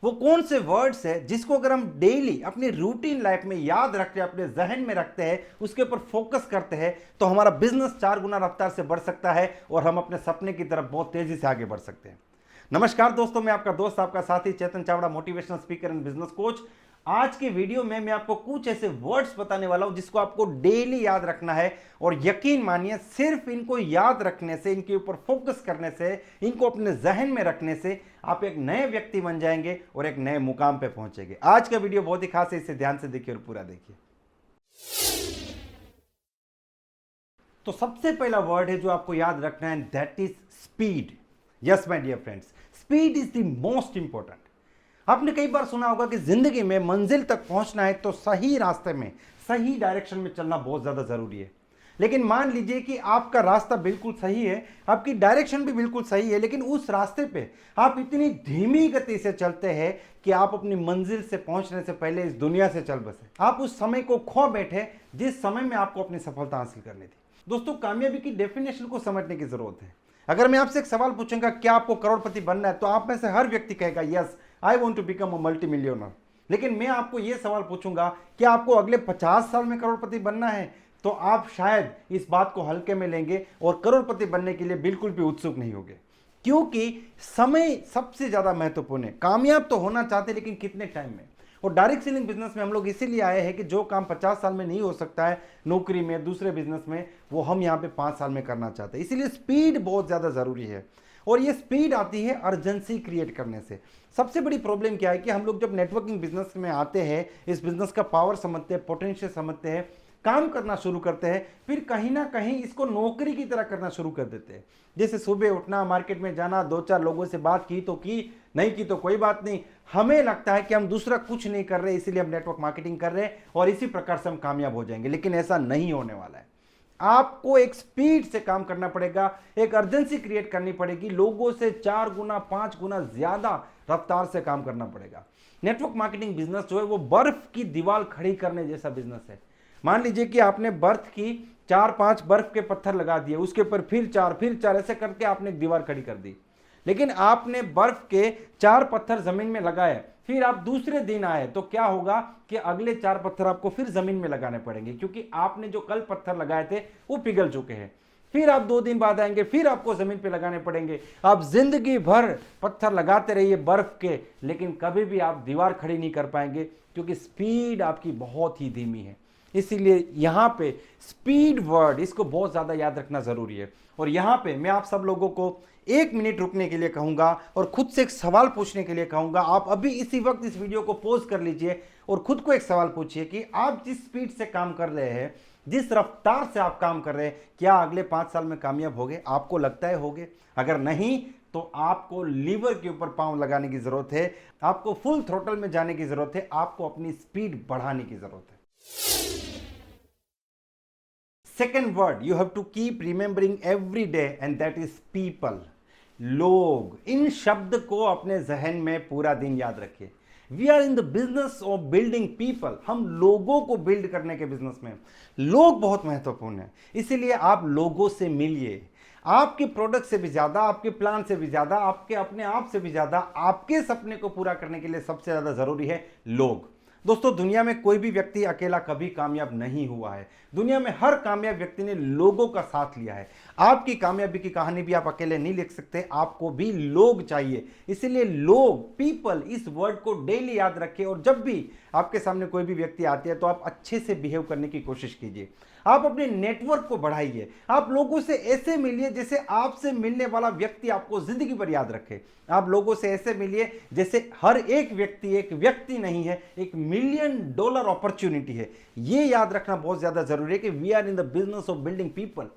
वो कौन से वर्ड्स है जिसको अगर हम डेली अपनी रूटीन लाइफ में याद रखते हैं, अपने जहन में रखते हैं, उसके ऊपर फोकस करते हैं, तो हमारा बिजनेस 4 गुना रफ्तार से बढ़ सकता है और हम अपने सपने की तरफ बहुत तेजी से आगे बढ़ सकते हैं। नमस्कार दोस्तों, मैं आपका दोस्त, आपका साथी Chetan Chavda, motivational speaker and business coach. आज के वीडियो में मैं आपको कुछ ऐसे वर्ड्स बताने वाला हूं जिसको आपको डेली याद रखना है। और यकीन मानिए, सिर्फ इनको याद रखने से, इनके ऊपर फोकस करने से, इनको अपने जहन में रखने से आप एक नए व्यक्ति बन जाएंगे और एक नए मुकाम पे पहुंचेंगे। आज का वीडियो बहुत ही खास है, इसे ध्यान से देखिए और पूरा देखिए। तो सबसे पहला वर्ड है जो आपको याद रखना है, that is speed. Yes my dear friends, speed is the most important. आपने कई बार सुना होगा कि जिंदगी में मंजिल तक पहुंचना है तो सही रास्ते में, सही डायरेक्शन में चलना बहुत ज्यादा जरूरी है। लेकिन मान लीजिए कि आपका रास्ता बिल्कुल सही है, आपकी डायरेक्शन भी बिल्कुल सही है, लेकिन उस रास्ते पे आप इतनी धीमी गति से चलते हैं कि आप अपनी मंजिल से पहुंचने से पहले इस दुनिया से चल बसे। आप उस समय को खो बैठे जिस समय में आपको अपनी सफलता हासिल करनी थी। दोस्तों, कामयाबी की डेफिनेशन को समझने की जरूरत है। अगर मैं आपसे एक सवाल पूछूंगा, क्या आपको करोड़पति बनना है, तो आप में से हर व्यक्ति कहेगा yes, I want to become a multi millionaire. लेकिन मैं आपको यह सवाल पूछूंगा, क्या आपको अगले 50 साल में करोड़पति बनना है, तो आप शायद इस बात को हल्के में लेंगे और करोड़पति बनने के लिए बिल्कुल भी उत्सुक नहीं होंगे। क्योंकि समय सबसे ज्यादा महत्वपूर्ण है। कामयाब तो होना चाहते, लेकिन कितने टाइम में। और डायरेक्ट सेलिंग बिजनेस में हम लोग इसीलिए आए हैं कि जो काम 50 साल में नहीं हो सकता है नौकरी में, दूसरे बिजनेस में, वो हम यहाँ पे 5 साल में करना चाहते हैं। इसीलिए स्पीड बहुत ज्यादा जरूरी है। और ये स्पीड आती है अर्जेंसी क्रिएट करने से। सबसे बड़ी प्रॉब्लम क्या है कि हम लोग जब नेटवर्किंग बिजनेस में आते हैं, इस बिजनेस का पावर समझते हैं, पोटेंशियल समझते हैं, काम करना शुरू करते हैं, फिर कहीं ना कहीं इसको नौकरी की तरह करना शुरू कर देते हैं। जैसे सुबह उठना, मार्केट में जाना, 2-4 लोगों से बात की तो की, नहीं की तो कोई बात नहीं। हमें लगता है कि हम दूसरा कुछ नहीं कर रहे, इसीलिए हम नेटवर्क मार्केटिंग कर रहे हैं और इसी प्रकार से हम कामयाब हो जाएंगे। लेकिन ऐसा नहीं होने वाला है। आपको एक स्पीड से काम करना पड़ेगा, एक अर्जेंसी क्रिएट करनी पड़ेगी, लोगों से 4 गुना 5 गुना ज्यादा रफ्तार से काम करना पड़ेगा। नेटवर्क मार्केटिंग बिजनेस जो है वो बर्फ की दीवार खड़ी करने जैसा बिजनेस है। मान लीजिए कि आपने बर्फ की 4-5 बर्फ के पत्थर लगा दिए, उसके ऊपर फिर 4 ऐसे करके आपने एक दीवार खड़ी कर दी। लेकिन आपने बर्फ के 4 पत्थर जमीन में लगाए, फिर आप दूसरे दिन आए तो क्या होगा कि अगले 4 पत्थर आपको फिर जमीन में लगाने पड़ेंगे, क्योंकि आपने जो कल पत्थर लगाए थे वो पिघल चुके हैं। फिर आप 2 दिन बाद आएंगे, फिर आपको जमीन पे लगाने पड़ेंगे। आप जिंदगी भर पत्थर लगाते रहिए बर्फ के, लेकिन कभी भी आप दीवार खड़ी नहीं कर पाएंगे, क्योंकि स्पीड आपकी बहुत ही धीमी है। इसीलिए यहां पे स्पीड वर्ड, इसको बहुत ज्यादा याद रखना जरूरी है। और यहां पे मैं आप सब लोगों को 1 मिनट रुकने के लिए कहूंगा और खुद से एक सवाल पूछने के लिए कहूंगा। आप अभी इसी वक्त इस वीडियो को पॉज कर लीजिए और खुद को एक सवाल पूछिए कि आप जिस स्पीड से काम कर रहे हैं, जिस रफ्तार से आप काम कर रहे हैं, क्या अगले 5 साल में कामयाब होगे? आपको लगता है होगे? अगर नहीं तो आपको लीवर के ऊपर पांव लगाने की जरूरत है, आपको फुल थ्रोटल में जाने की जरूरत है, आपको अपनी स्पीड बढ़ाने की जरूरत है। Second word you have to keep remembering every day and that is people. लोग, इन शब्द को अपने जहन में पूरा दिन याद रखिए। We are in the business of building people. हम लोगों को बिल्ड करने के बिजनेस में। लोग बहुत महत्वपूर्ण है, इसीलिए आप लोगों से मिलिए। आपके प्रोडक्ट से भी ज्यादा, आपके प्लान से भी ज्यादा, आपके अपने आप से भी ज्यादा, आपके सपने को पूरा करने के लिए सबसे ज्यादा जरूरी है लोग। दोस्तों, दुनिया में कोई भी व्यक्ति अकेला कभी कामयाब नहीं हुआ है। दुनिया में हर कामयाब व्यक्ति ने लोगों का साथ लिया है। आपकी कामयाबी की कहानी भी आप अकेले नहीं लिख सकते, आपको भी लोग चाहिए। इसीलिए लोग, पीपल, इस वर्ड को डेली याद रखें। और जब भी आपके सामने कोई भी व्यक्ति आती है तो आप अच्छे से बिहेव करने की कोशिश कीजिए। आप अपने नेटवर्क को बढ़ाइए। आप लोगों से ऐसे मिलिए जैसे आपसे मिलने वाला व्यक्ति आपको जिंदगी भर याद रखे। आप लोगों से ऐसे मिलिए जैसे हर एक व्यक्ति नहीं है, एक $1 मिलियन अपॉर्चुनिटी है। ये याद रखना बहुत ज्यादा जरूरी है कि we are in the business of building people.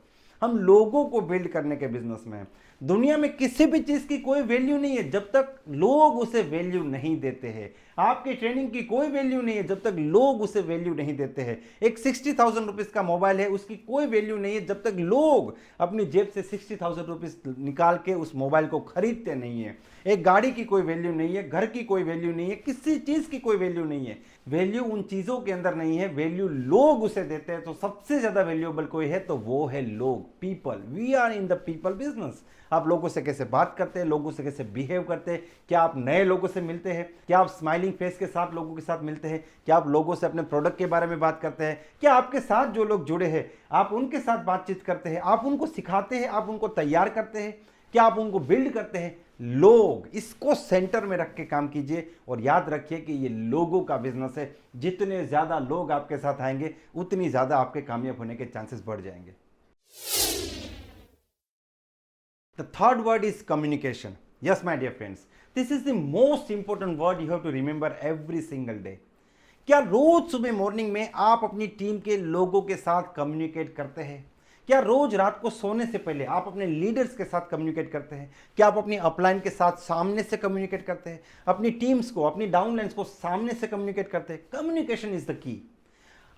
हम लोगों को बिल्ड करने के बिजनेस में हैं। दुनिया में किसी भी चीज की कोई वैल्यू नहीं है जब तक लोग उसे वैल्यू नहीं देते हैं। आपकी ट्रेनिंग की कोई वैल्यू नहीं है जब तक लोग उसे वैल्यू नहीं देते हैं। एक 60,000 रुपीज का मोबाइल है, उसकी कोई वैल्यू नहीं है जब तक लोग अपनी जेब से 60,000 रुपीज निकाल के उस मोबाइल को खरीदते नहीं है। एक गाड़ी की कोई वैल्यू नहीं है, घर की कोई वैल्यू नहीं है, किसी चीज की कोई वैल्यू नहीं है। वैल्यू उन चीजों के अंदर नहीं है, वैल्यू लोग उसे देते हैं। तो सबसे ज्यादा वैल्यूएबल कोई है तो वो है लोग, people. We are in the people business. आप लोगों से कैसे बात करते हैं, लोगों से कैसे बिहेव करते हैं, क्या आप नए लोगों से मिलते हैं, क्या आप स्माइलिंग फेस के साथ लोगों के साथ मिलते हैं, क्या आप लोगों से अपने प्रोडक्ट के बारे में बात करते हैं, क्या आपके साथ जो लोग जुड़े हैं आप उनके साथ बातचीत करते हैं, आप उनको सिखाते हैं, आप उनको तैयार करते हैं, क्या आप उनको बिल्ड करते हैं। लोग, इसको सेंटर में रख के काम कीजिए और याद रखिए कि ये लोगों का बिजनेस है। जितने ज्यादा लोग आपके साथ आएंगे उतनी ज्यादा आपके कामयाब होने के चांसेस बढ़ जाएंगे। The third word is communication. Yes, my dear friends, this is the most important word you have to remember every single day. क्या रोज सुबह मॉर्निंग में आप अपनी टीम के लोगों के साथ कम्युनिकेट करते हैं? क्या रोज रात को सोने से पहले आप अपने लीडर्स के साथ कम्युनिकेट करते हैं? क्या आप अपनी अपलाइन के साथ सामने से कम्युनिकेट करते हैं? अपनी टीम्स को, अपनी डाउनलाइंस को सामने से कम्युनिकेट करते हैं? Communication is the key.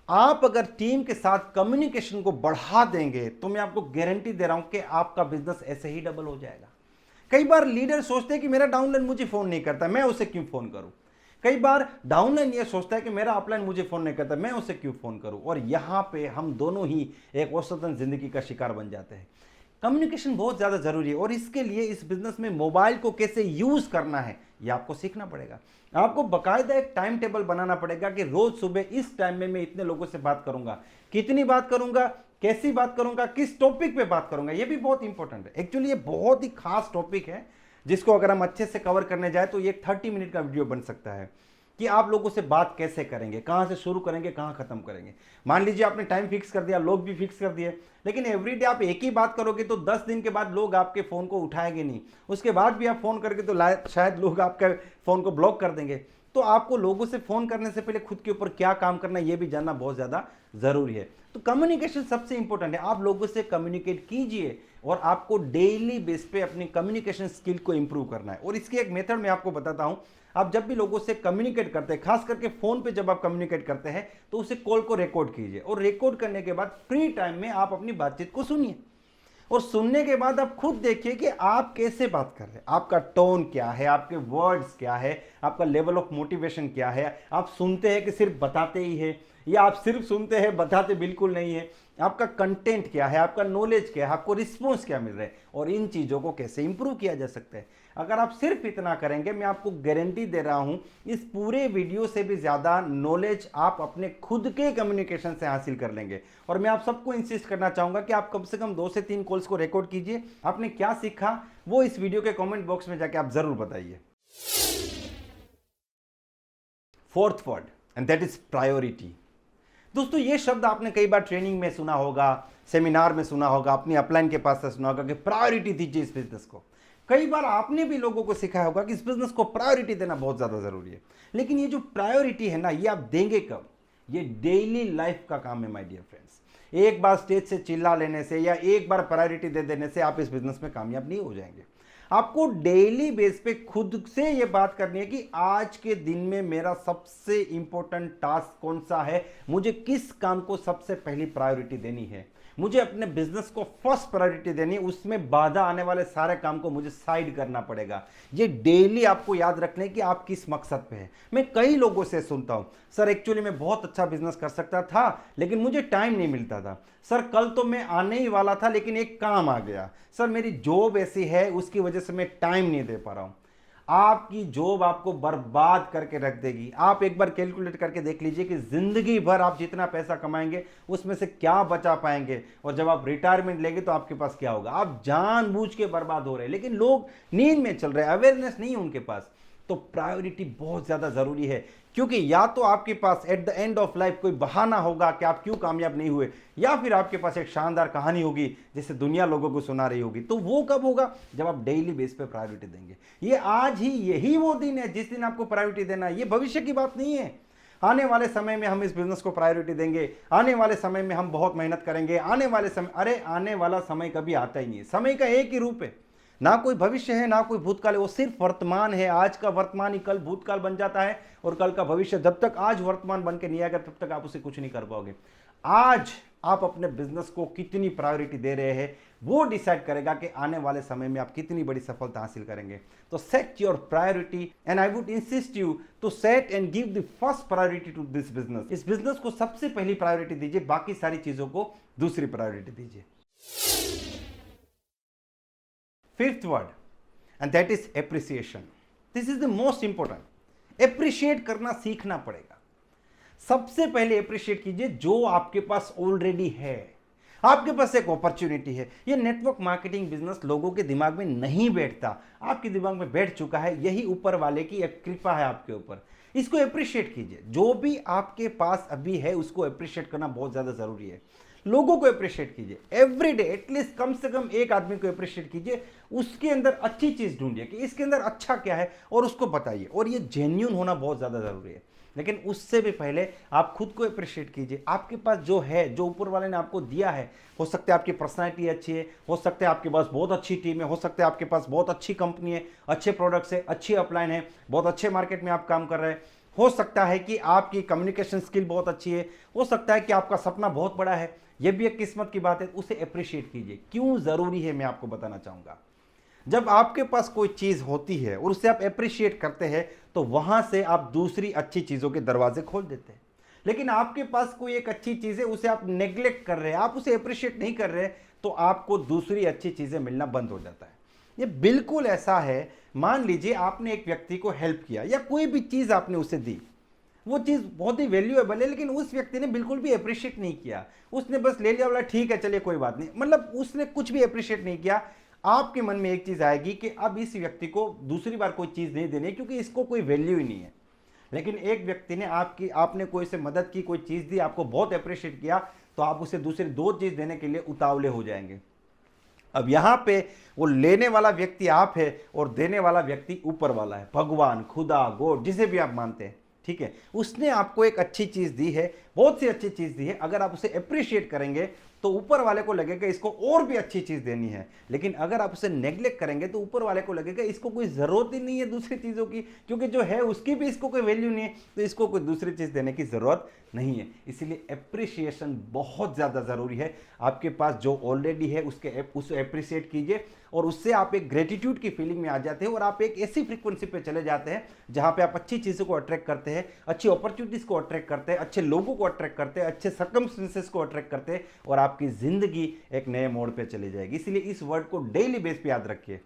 आप अगर टीम के साथ कम्युनिकेशन को बढ़ा देंगे तो मैं आपको गारंटी दे रहा हूं कि आपका बिजनेस ऐसे ही डबल हो जाएगा। कई बार लीडर सोचते हैं कि मेरा डाउनलाइन मुझे फोन नहीं करता, मैं उसे क्यों फोन करूं। कई बार डाउनलाइन ये सोचता है कि मेरा अपलाइन मुझे फोन नहीं करता, मैं उसे क्यों फोन करूं। और यहां पे हम दोनों ही एक औसतन जिंदगी का शिकार बन जाते हैं। कम्युनिकेशन बहुत ज़्यादा ज़रूरी है और इसके लिए इस बिजनेस में मोबाइल को कैसे यूज़ करना है ये आपको सीखना पड़ेगा। आपको बाकायदा एक टाइम टेबल बनाना पड़ेगा कि रोज़ सुबह इस टाइम में मैं इतने लोगों से बात करूंगा, कितनी बात करूंगा, कैसी बात करूंगा, किस टॉपिक पे बात करूंगा। ये भी बहुत इंपॉर्टेंट है। एक्चुअली ये बहुत ही खास टॉपिक है जिसको अगर हम अच्छे से कवर करने जाए तो ये 30 मिनट का वीडियो बन सकता है कि आप लोगों से बात कैसे करेंगे, कहां से शुरू करेंगे, कहां खत्म करेंगे। मान लीजिए आपने टाइम फिक्स कर दिया, लोग भी फिक्स कर दिए, लेकिन एवरीडे आप एक ही बात करोगे तो 10 दिन के बाद लोग आपके फोन को उठाएंगे नहीं। उसके बाद भी आप फोन करके तो शायद लोग आपके फोन को ब्लॉक कर देंगे। तो आपको लोगों से फोन करने से पहले खुद के ऊपर क्या काम करना है ये भी जानना बहुत ज्यादा जरूरी है। तो कम्युनिकेशन सबसे इंपॉर्टेंट है। आप लोगों से कम्युनिकेट कीजिए और आपको डेली बेस पे अपनी कम्युनिकेशन स्किल को इंप्रूव करना है। और इसकी एक मेथड मैं आपको बताता हूं। आप जब भी लोगों से कम्युनिकेट करते हैं, खास करके फोन पे जब आप कम्युनिकेट करते हैं तो उसे कॉल को रिकॉर्ड कीजिए और रिकॉर्ड करने के बाद फ्री टाइम में आप अपनी बातचीत को सुनिए और सुनने के बाद आप खुद देखिए कि आप कैसे बात कर रहे हैं, आपका टोन क्या है, आपके वर्ड्स क्या है, आपका लेवल ऑफ मोटिवेशन क्या है। आप सुनते हैं कि सिर्फ बताते ही है या आप सिर्फ सुनते हैं बताते बिल्कुल नहीं है। आपका कंटेंट क्या है, आपका नॉलेज क्या है, आपको रिस्पॉन्स क्या मिल रहा है और इन चीज़ों को कैसे इंप्रूव किया जा सकता है। अगर आप सिर्फ इतना करेंगे, मैं आपको गारंटी दे रहा हूं इस पूरे वीडियो से भी ज़्यादा नॉलेज आप अपने खुद के कम्युनिकेशन से हासिल कर लेंगे। और मैं आप सबको इंसिस्ट करना चाहूँगा कि आप कम से कम 2 से 3 कॉल्स को रिकॉर्ड कीजिए। आपने क्या सीखा वो इस वीडियो के कॉमेंट बॉक्स में जाके आप ज़रूर बताइए। Fourth word and that is priority. दोस्तों ये शब्द आपने कई बार ट्रेनिंग में सुना होगा, सेमिनार में सुना होगा, अपनी अपलाइन के पास से सुना होगा कि प्रायोरिटी दीजिए इस बिजनेस को। कई बार आपने भी लोगों को सिखाया होगा कि इस बिजनेस को प्रायोरिटी देना बहुत ज़्यादा ज़रूरी है। लेकिन ये जो प्रायोरिटी है ना, ये आप देंगे कब? ये डेली लाइफ का काम है माय डियर फ्रेंड्स। एक बार स्टेज से चिल्ला लेने से या एक बार प्रायोरिटी दे देने से आप इस बिजनेस में कामयाब नहीं हो जाएंगे। आपको डेली बेस पे खुद से ये बात करनी है कि आज के दिन में मेरा सबसे इंपॉर्टेंट टास्क कौन सा है, मुझे किस काम को सबसे पहली प्रायोरिटी देनी है, मुझे अपने बिजनेस को फर्स्ट प्रायोरिटी देनी है, उसमें बाधा आने वाले सारे काम को मुझे साइड करना पड़ेगा। ये डेली आपको याद रखने की आप किस मकसद पे है। मैं कई लोगों से सुनता हूं, सर एक्चुअली मैं बहुत अच्छा बिजनेस कर सकता था लेकिन मुझे टाइम नहीं मिलता था। सर कल तो मैं आने ही वाला था लेकिन एक काम आ गया। सर मेरी जॉब ऐसी है उसकी वजह से मैं टाइम नहीं दे पा रहा हूं। आपकी जॉब आपको बर्बाद करके रख देगी। आप एक बार कैलकुलेट करके देख लीजिए कि जिंदगी भर आप जितना पैसा कमाएंगे उसमें से क्या बचा पाएंगे और जब आप रिटायरमेंट लेंगे तो आपके पास क्या होगा। आप जानबूझ के बर्बाद हो रहे हैं लेकिन लोग नींद में चल रहे हैं, अवेयरनेस नहीं है उनके पास। तो प्रायोरिटी बहुत ज्यादा जरूरी है क्योंकि या तो आपके पास at the end of life कोई बहाना होगा कि आप क्यों कामयाब नहीं हुए, या फिर आपके पास एक शानदार कहानी होगी जिसे दुनिया लोगों को सुना रही होगी। तो वो कब होगा? जब आप डेली बेस पे प्रायोरिटी देंगे। ये आज ही यही वो दिन है जिस दिन आपको प्रायोरिटी देना है। ये भविष्य की बात नहीं है। आने वाले समय में हम इस बिजनेस को प्रायोरिटी देंगे, आने वाले समय में हम बहुत मेहनत करेंगे, आने वाले समय, अरे आने वाला समय कभी आता ही नहीं है। समय का एक ही रूप है, ना कोई भविष्य है ना कोई भूतकाल है, वो सिर्फ वर्तमान है। आज का वर्तमान ही कल भूतकाल बन जाता है और कल का भविष्य जब तक आज वर्तमान बन के नहीं आएगा तब तक आप उसे कुछ नहीं कर पाओगे। आज आप अपने बिजनेस को कितनी प्रायोरिटी दे रहे हैं वो डिसाइड करेगा कि आने वाले समय में आप कितनी बड़ी सफलता हासिल करेंगे। तो set your priority and I would insist you to set and give the first priority to this business. इस बिजनेस को सबसे पहली प्रायोरिटी दीजिए, बाकी सारी चीजों को दूसरी प्रायोरिटी दीजिए। Fifth word and that is appreciation. This is the most important. Appreciate करना सीखना पड़ेगा। सबसे पहले एप्रिशिएट कीजिए जो आपके पास ऑलरेडी है। आपके पास एक अपॉर्चुनिटी है। ये नेटवर्क मार्केटिंग बिजनेस लोगों के दिमाग में नहीं बैठता, आपके दिमाग में बैठ चुका है। यही ऊपर वाले की एक कृपा है आपके ऊपर। इसको एप्रिशिएट कीजिए। जो भी आपके पास अभी है उसको एप्रिशिएट करना बहुत ज्यादा जरूरी है। लोगों को एप्रिशिएट कीजिए एवरी डे, एटलीस्ट कम से कम एक आदमी को एप्रिशिएट कीजिए। उसके अंदर अच्छी चीज ढूंढिए कि इसके अंदर अच्छा क्या है और उसको बताइए। और ये जेन्युइन होना बहुत ज्यादा जरूरी है। लेकिन उससे भी पहले आप खुद को अप्रिशिएट कीजिए। आपके पास जो है, जो ऊपर वाले ने आपको दिया है, हो सकता है आपकी पर्सनालिटी अच्छी है, हो सकता है आपके पास बहुत अच्छी टीम है, हो सकता है आपके पास बहुत अच्छी कंपनी है, अच्छे प्रोडक्ट्स है, अच्छी अपलाइन है, बहुत अच्छे मार्केट में आप काम कर रहे हैं, हो सकता है कि आपकी कम्युनिकेशन स्किल बहुत अच्छी है, हो सकता है कि आपका सपना बहुत बड़ा है। यह भी एक किस्मत की बात है। उसे अप्रिशिएट कीजिए। क्यों जरूरी है मैं आपको बताना चाहूंगा। जब आपके पास कोई चीज होती है और उसे आप अप्रिशिएट करते हैं तो वहां से आप दूसरी अच्छी चीजों के दरवाजे खोल देते हैं। लेकिन आपके पास कोई एक अच्छी चीज है, उसे आप नेग्लेक्ट कर रहे हैं, आप उसे अप्रिशिएट नहीं कर रहे, तो आपको दूसरी अच्छी चीजें मिलना बंद हो जाता है। ये बिल्कुल ऐसा है। मान लीजिए आपने एक व्यक्ति को हेल्प किया या कोई भी चीज आपने उसे दी, वो चीज बहुत ही वैल्यूएबल है, लेकिन उस व्यक्ति ने बिल्कुल भी अप्रिशिएट नहीं किया। उसने बस ले लिया, बोला ठीक है चलिए कोई बात नहीं, मतलब उसने कुछ भी अप्रिशिएट नहीं किया। आपके मन में एक चीज आएगी कि अब इस व्यक्ति को दूसरी बार कोई चीज नहीं देनी क्योंकि इसको कोई वैल्यू ही नहीं है। लेकिन एक व्यक्ति ने आपने कोई से मदद की, कोई चीज दी, आपको बहुत अप्रिशिएट किया, तो आप उसे दूसरी दो चीज देने के लिए उतावले हो जाएंगे। अब यहां पे वो लेने वाला व्यक्ति आप है और देने वाला व्यक्ति ऊपर वाला है, भगवान, खुदा, गॉड, जिसे भी आप मानते हैं। ठीक है, उसने आपको एक अच्छी चीज दी है, बहुत सी अच्छी चीज दी है। अगर आप उसे अप्रिशिएट करेंगे तो ऊपर वाले को लगेगा इसको और भी अच्छी चीज देनी है। लेकिन अगर आप उसे नेग्लेक्ट करेंगे तो ऊपर वाले को लगेगा इसको कोई जरूरत ही नहीं है दूसरी चीजों की, क्योंकि जो है उसकी भी इसको कोई वैल्यू नहीं है, तो इसको कोई दूसरी चीज देने की जरूरत नहीं है। इसीलिए अप्रिशिएशन बहुत ज्यादा जरूरी है। आपके पास जो ऑलरेडी है उसे अप्रिशिएट कीजिए और उससे आप एक ग्रेटिट्यूड की फीलिंग में आ जाते हैं और आप एक ऐसी फ्रीक्वेंसी पे चले जाते हैं जहां पे आप अच्छी चीजों को अट्रैक्ट करते हैं, अच्छी अपॉर्चुनिटीज को अट्रैक्ट करते हैं, अच्छे लोगों को अट्रैक्ट करते हैं, अच्छे सर्कमस्टेंसेस को अट्रैक्ट करते हैं और आपकी जिंदगी एक नए मोड़ पे चली जाएगी। इसलिए इस वर्ड को डेली बेस पे याद रखिए।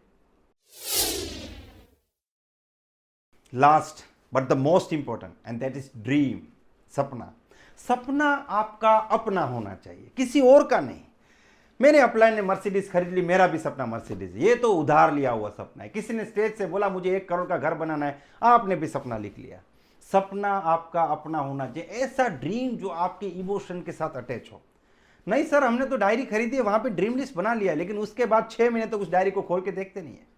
Last but the most important and that is dream. सपना। सपना आपका अपना होना चाहिए, किसी और का नहीं। मैंने अपलाइन ने मर्सिडीज खरीद ली, मेरा भी सपना मर्सिडीज। ये तो उधार लिया हुआ सपना है। किसी ने स्टेज से बोला मुझे 1 करोड़ का घर बनाना है, आपने भी सपना लिख लिया। सपना आपका अपना होना चाहिए, ऐसा ड्रीम जो आपके इमोशन के साथ अटैच हो। नहीं सर हमने तो डायरी खरीदी है, वहां पे ड्रीम लिस्ट बना लिया, लेकिन उसके बाद 6 महीने तक उस डायरी को खोल के देखते नहीं है।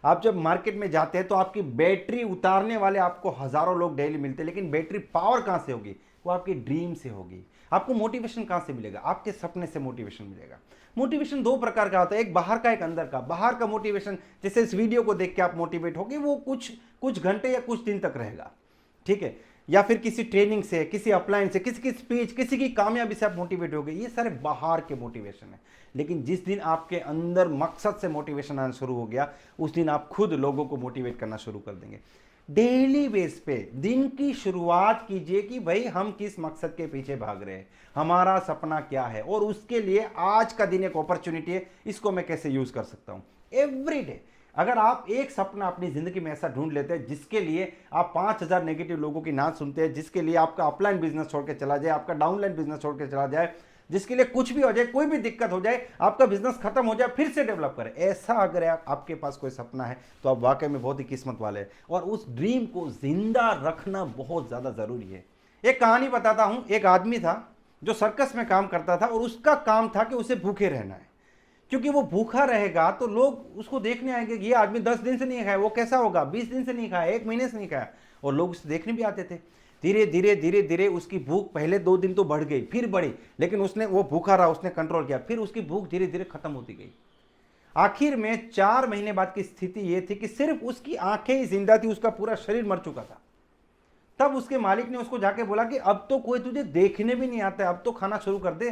आप जब मार्केट में जाते हैं तो आपकी बैटरी उतारने वाले आपको हजारों लोग डेली मिलते हैं, लेकिन बैटरी पावर कहां से होगी? वो आपकी ड्रीम से होगी। आपको मोटिवेशन कहां से मिलेगा? आपके सपने से मोटिवेशन मिलेगा। मोटिवेशन 2 प्रकार का होता है, एक बाहर का, एक अंदर का। बाहर का मोटिवेशन जैसे इस वीडियो को देख के आप मोटिवेट होगे, वो कुछ घंटे या कुछ दिन तक रहेगा, ठीक है, या फिर किसी ट्रेनिंग से, किसी अपलाइन से, किसी की स्पीच, किसी की कामयाबी से आप मोटिवेट हो गए। ये सारे बाहर के मोटिवेशन है। लेकिन जिस दिन आपके अंदर मकसद से मोटिवेशन आना शुरू हो गया, उस दिन आप खुद लोगों को मोटिवेट करना शुरू कर देंगे। डेली बेस पे दिन की शुरुआत कीजिए कि भाई हम किस मकसद के पीछे भाग रहे हैं, हमारा सपना क्या है, और उसके लिए आज का दिन एक अपॉर्चुनिटी है, इसको मैं कैसे यूज कर सकता हूं। एवरी डे अगर आप एक सपना अपनी जिंदगी में ऐसा ढूंढ लेते हैं जिसके लिए आप 5000 नेगेटिव लोगों की ना सुनते हैं, जिसके लिए आपका अपलाइन बिजनेस छोड़ के चला जाए, आपका डाउनलाइन बिजनेस छोड़ के चला जाए, जिसके लिए कुछ भी हो जाए, कोई भी दिक्कत हो जाए, आपका बिजनेस खत्म हो जाए, फिर से डेवलप करें, ऐसा अगर आपके पास कोई सपना है तो आप वाकई में बहुत ही किस्मत वाले हैं। और उस ड्रीम को जिंदा रखना बहुत ज्यादा जरूरी है। एक कहानी बताता हूं। एक आदमी था जो सर्कस में काम करता था और उसका काम था कि उसे भूखे रहना है, क्योंकि वो भूखा रहेगा तो लोग उसको देखने आएंगे कि ये आदमी 10 दिन से नहीं खाया, वो कैसा होगा, 20 दिन से नहीं खाया, 1 महीने से नहीं खाया, और लोग उसे देखने भी आते थे। धीरे धीरे धीरे धीरे उसकी भूख पहले 2 दिन तो बढ़ गई, फिर बढ़ी, लेकिन वो भूखा रहा, उसने कंट्रोल किया, फिर उसकी भूख धीरे धीरे खत्म होती गई। आखिर में 4 महीने बाद की स्थिति यह थी कि सिर्फ उसकी आंखें ही जिंदा थी, उसका पूरा शरीर मर चुका था। तब उसके मालिक ने उसको जाके बोला कि अब तो कोई तुझे देखने भी नहीं आता है, अब तो खाना शुरू कर दे।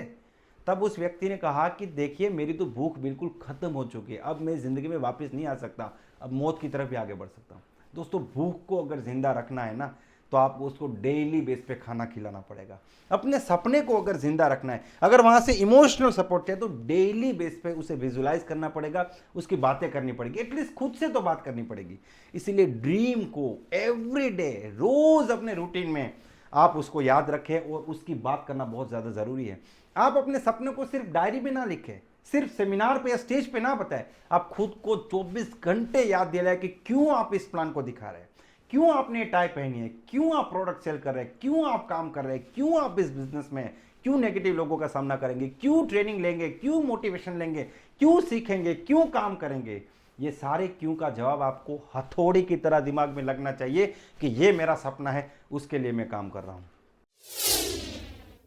तब उस व्यक्ति ने कहा कि देखिए मेरी तो भूख बिल्कुल खत्म हो चुकी है, अब मैं ज़िंदगी में वापस नहीं आ सकता, अब मौत की तरफ ही आगे बढ़ सकता हूँ। दोस्तों, भूख को अगर जिंदा रखना है ना, तो आपको उसको डेली बेस पे खाना खिलाना पड़ेगा। अपने सपने को अगर जिंदा रखना है, अगर वहां से इमोशनल सपोर्ट चाहिए, तो डेली बेस पे उसे विजुलाइज करना पड़ेगा, उसकी बातें करनी पड़ेगी, एटलीस्ट खुद से तो बात करनी पड़ेगी। इसीलिए ड्रीम को एवरी डे, रोज अपने रूटीन में आप उसको याद रखें और उसकी बात करना बहुत ज्यादा जरूरी है। आप अपने सपने को सिर्फ डायरी में ना लिखें, सिर्फ सेमिनार पे या स्टेज पे ना बताएं, आप खुद को 24 घंटे याद दिलाएं कि क्यों आप इस प्लान को दिखा रहे हैं, क्यों आपने टाई पहनी है, क्यों आप प्रोडक्ट सेल कर रहे हैं, क्यों आप काम कर रहे हैं, क्यों आप इस बिजनेस में हैं, क्यों नेगेटिव लोगों का सामना करेंगे, क्यों ट्रेनिंग लेंगे, क्यों मोटिवेशन लेंगे, क्यों सीखेंगे, क्यों काम करेंगे। ये सारे क्यों का जवाब आपको हथौड़ी की तरह दिमाग में लगना चाहिए कि ये मेरा सपना है, उसके लिए मैं काम कर रहा हूं।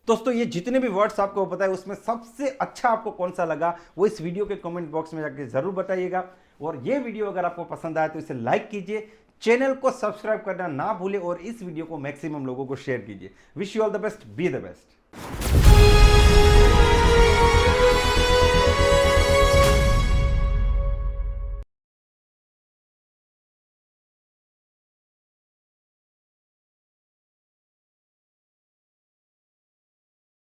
दोस्तों, ये जितने भी वर्ड्स आपको पता है उसमें सबसे अच्छा आपको कौन सा लगा, वो इस वीडियो के कमेंट बॉक्स में जाके जरूर बताइएगा। और ये वीडियो अगर आपको पसंद आए तो इसे लाइक कीजिए, चैनल को सब्सक्राइब करना ना भूले और इस वीडियो को मैक्सिमम लोगों को शेयर कीजिए। Wish you all the best, be the best.